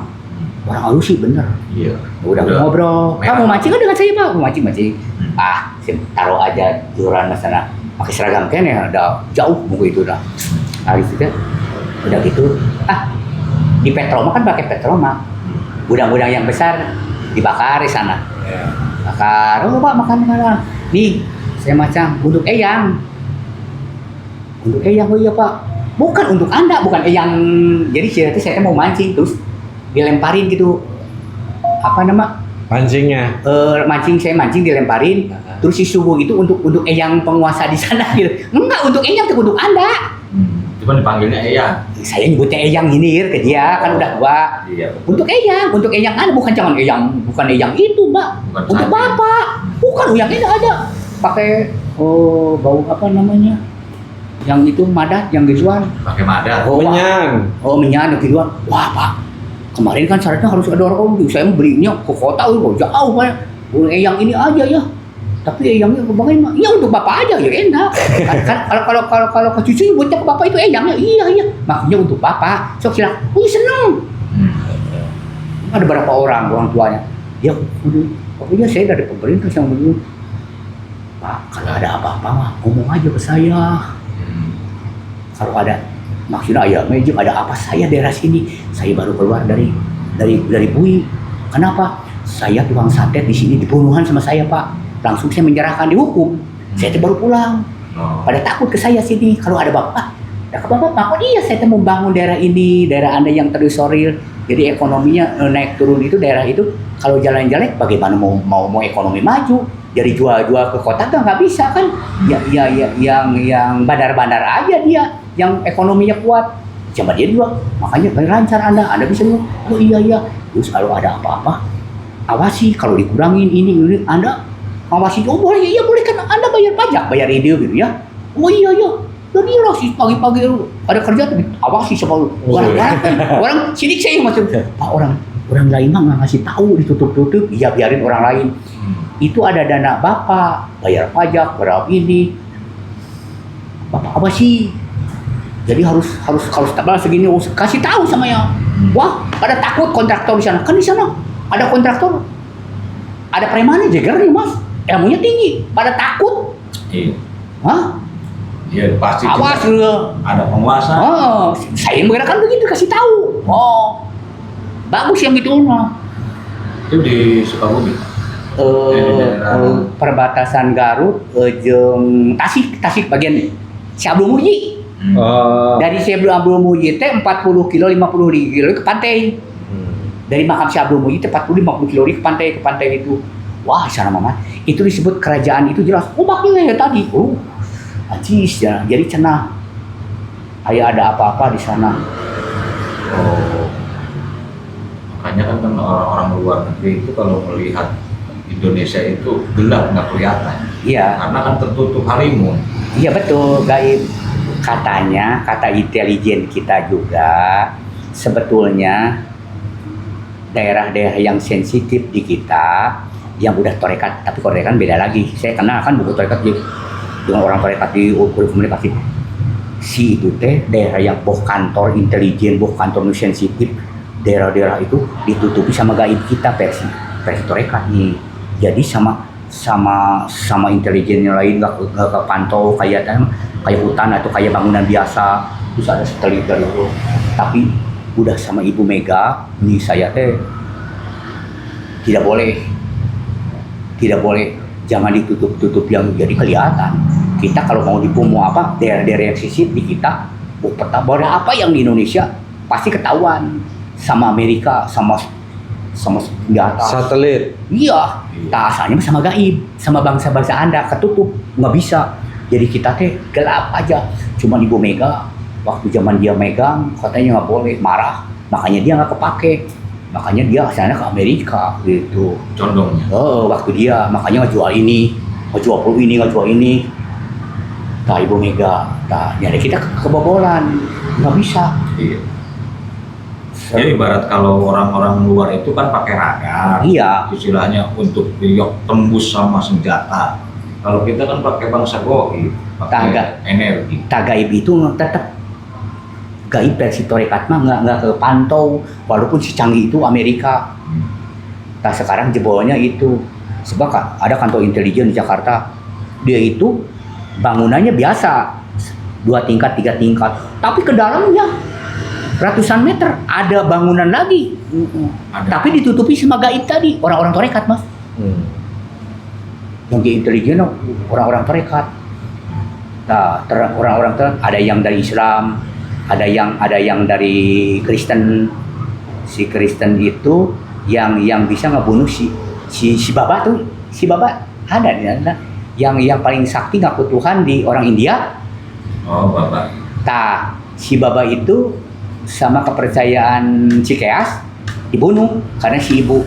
Orang halus sih bener. Iya. Udah ngobrol. Kamu mancing kan dengan saya Pak? Mau mancing. Taruh aja juran sana. Pakai seragam kan ya udah jauh buku itu udah. Habis itu udah gitu. Di Petroma kan pakai Petroma. Gudang-gudang yang besar dibakar di sana. Bakar. Oh Pak makan. Nih saya macam untuk eyang. Oh iya Pak. Bukan untuk Anda, bukan eyang. Jadi saya mau mancing terus dilemparin gitu. Apa nama? Pancingnya. Saya mancing dilemparin. Terus si subuh itu untuk eyang penguasa di sana gitu. Enggak untuk eyang, untuk Anda. Cuma dipanggilnya eyang. Saya nyebutnya eyang ini ke dia kan udah tua. Iya. Untuk eyang Anda bukan jangan eyang, bukan eyang itu Mbak. Untuk Bapak. Bukan yang ini ada. Pakai bau apa namanya? Yang itu madat yang gituan. Pakai madat. Menyan. Menyan yang gituan. Wah Pak, kemarin kan syaratnya harus ada orang. Saya mau belinya ke kota jauh Pak. Eyang ini aja ya. Tapi eyangnya bagaimana? Ya untuk Bapak aja ya enak. Kan kalau ke cucu buatnya ke Bapak itu eyangnya. Iya. Maksudnya untuk Bapak. Sok silang. Oh iya seneng. Ada berapa orang tuanya? Ya pokoknya saya dari pemerintah yang begini. Pak, kalau ada apa-apa mah ngomong aja ke saya. Kalau ada maksudnya ada apa saya daerah sini. Saya baru keluar dari Bui. Kenapa? Saya tukang santet di sini dibunuhan sama saya Pak. Langsung saya menyerahkan dihukum. Saya baru pulang. Pada takut ke saya sini. Kalau ada bapak, iya saya mau bangun daerah ini, daerah Anda yang terisolir. Jadi ekonominya naik turun itu daerah itu. Kalau jalan jelek, bagaimana mau ekonomi maju? Jadi jual-jual ke kota nggak bisa kan? Yang bandar-bandar aja dia, yang ekonominya kuat. Coba dia jual, makanya lancar Anda bisa jual. Oh iya. Terus kalau ada apa-apa, awasi. Kalau dikurangin ini Anda awasi. Oh boleh kan Anda bayar pajak, bayar ide gitu ya. Oh iya. Jadi lah sih pagi-pagi ada kerja tapi awasi sama orang sidik saya masuk. Pak orang lain mah nggak ngasih tahu ditutup-tutup. Iya biarin orang lain. Itu ada dana Bapak, bayar pajak, berapa ini. Bapak apa sih? Jadi harus tabel segini kasih tahu sama yang. Wah, pada takut kontraktor di sana. Kan di sana Ada kontraktor, ada preman jeger nih mas, ilmunya tinggi, pada takut. Iya. Hah? Iya pasti. Awas juga lu. ada penguasa. Oh, saya menggerakkan begitu kasih tahu. Oh, bagus yang itu mah. Itu di Sukabumi. Perbatasan Garut jeung Tasik bagian Siablu Muji. Oh. Dari Siablu Muji teh 40 kilo 50 kilo ke pantai. Dari makam Siablu Muji teh 40 50 kilo ke pantai itu. Wah, sana mama. Itu disebut kerajaan itu jelas. Oh, makanya ya tadi. Oh. Ajis ya. Jadi cenah. Aya ada apa-apa di sana. Oh. Makanya kan orang-orang luar negeri itu kalau melihat Indonesia itu gelap nggak kelihatan. Iya. Karena kan tertutup halimun. Iya betul, gaib. Katanya, kata intelijen kita juga, sebetulnya daerah-daerah yang sensitif di kita, yang udah torekat, tapi kalau torekat beda lagi. Saya kenal kan buku torekat dengan orang torekat di komunikasi. Si itu teh daerah yang boh kantor intelijen, boh kantor sensitif, daerah-daerah itu ditutupi sama gaib kita versi torekat nih. Jadi sama intelijen yang lain nggak kepantau kayak hutan atau kayak bangunan biasa, terus ada satelit dari itu. Tapi udah sama Ibu Mega nih saya teh tidak boleh jangan ditutup yang jadi kelihatan. Kita kalau mau dipomo apa daerah-daerah yang sisip di kita peta boleh apa yang di Indonesia pasti ketahuan sama Amerika sama di atas. Satelit. Iya, tak asalnya sama gaib, sama bangsa-bangsa Anda ketutup, nggak bisa. Jadi kita teh gelap aja. Cuma Ibu Mega, waktu zaman dia megang, katanya nggak boleh, marah. Makanya dia nggak kepake. Makanya dia asalnya ke Amerika gitu. Condongnya. Oh, waktu dia, makanya nggak jual ini, nggak jual ini. Nah, Ibu Mega, nah, jadi kita kebobolan, nggak bisa. Iya. Jadi ibarat kalau orang-orang luar itu kan pakai radar, Iya. istilahnya untuk tembus sama senjata. Kalau kita kan pakai bangsa goib, pakai energi. Gaib itu tetap gaib versi torekat mah nggak kepantau, walaupun si canggih itu Amerika. Nah sekarang jebolnya itu, sebab ada kantor intelijen di Jakarta, dia itu bangunannya biasa 2 tingkat 3 tingkat, tapi ke dalamnya ratusan meter ada bangunan lagi. Tapi ditutupi sama gaib tadi, orang-orang torekat mas. Yang di intelijen orang-orang torekat. Nah, orang-orang torekat ada yang dari Islam, ada yang dari Kristen. Si Kristen itu yang bisa ngebunuh si Baba tuh, si Baba ada di sana. Yang paling sakti ngaku Tuhan di orang India. Oh, Baba. Nah, si Baba itu sama kepercayaan Cikeas dibunuh karena si ibu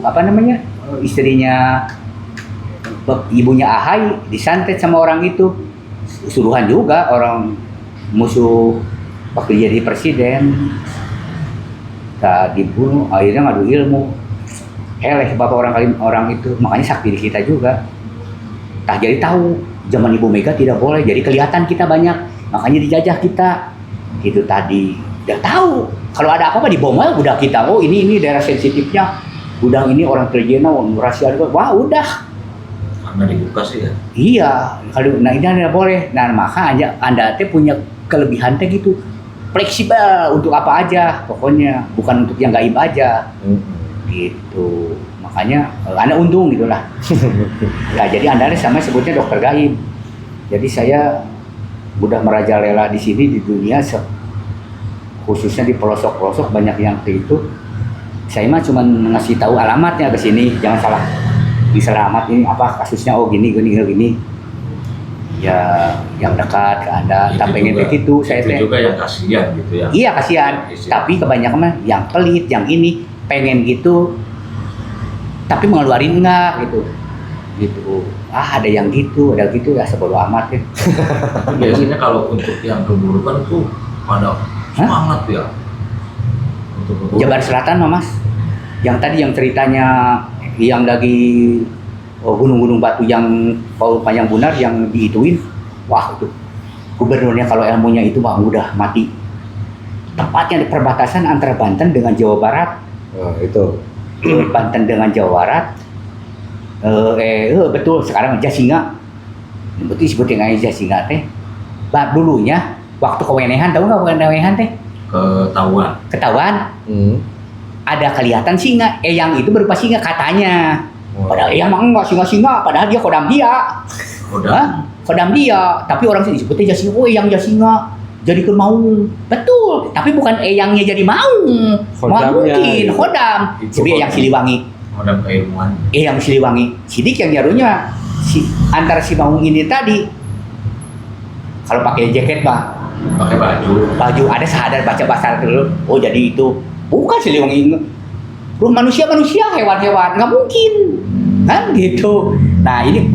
apa namanya istrinya ibunya Ahai disantet sama orang itu, suruhan juga orang musuh waktu jadi presiden. Tak dibunuh, akhirnya ngadu ilmu. Bapak orang itu, makanya sakti di kita juga. Tak jadi tahu zaman Ibu Mega tidak boleh, jadi kelihatan kita banyak, makanya dijajah kita. Itu tadi udah tahu kalau ada apa-apa di bom udah kita ini daerah sensitifnya, gudang ini orang terjena rahasia juga, wah udah karena dibuka sih ya. Iya, kalau nah ini tidak boleh. Nah makanya Anda teh punya kelebihan teh gitu, fleksibel untuk apa aja, pokoknya bukan untuk yang gaib aja. Gitu. Makanya Anda untung gitulah. Nah, jadi Anda sama sebutnya dokter gaib. Jadi saya udah merajalela di sini di dunia, khususnya di pelosok-pelosok banyak yang itu. Saya mah cuma ngasih tahu alamatnya ke sini, jangan salah. Di alamat ini apa kasusnya, gini. Ya yang dekat ke Anda, tak pengen begitu saya teh. Itu juga yang kasihan gitu ya. Iya kasihan, tapi kebanyakan mah yang pelit, yang ini pengen gitu, tapi mengeluarin enggak gitu. Ada yang gitu ya sebodoh amat ya. Biasanya kalau untuk yang keburukan tuh pada semangat ya. Untuk keburukan. Jabar Selatan mah mas, yang tadi yang ceritanya yang lagi gunung-gunung batu yang Paul Panjang Bunar yang diituin, wah itu gubernurnya kalau ilmunya itu mah udah mati. Tempatnya di perbatasan antara Banten dengan Jawa Barat, Nah, itu. Banten dengan Jawa Barat. Betul sekarang Jasinga. Betul disebut dengan Jasinga teh. Dulunya waktu kewenehan, tahu nggak kewenehan teh? Ketahuan. Ada kelihatan singa. Eyang itu berupa singa katanya. Padahal eyang mah enggak singa-singa, padahal dia kodam dia. Kodam dia, tapi orang sini disebutnya Jasinga. Oh, eyang Jasinga jadi ke mau. Betul, tapi bukan eyangnya jadi mau. Mungkin kodam. Sebi eyang Siliwangi. Kodam keilmuan. Eyang Siliwangi. Sidik yang nyarunya antara si Maung ini tadi. Kalau pakai jaket mah Pakai baju ada sadar baca bahasa dulu. Oh, jadi itu bukan Siliwangi. Manusia, hewan-hewan nggak mungkin kan gitu. Nah ini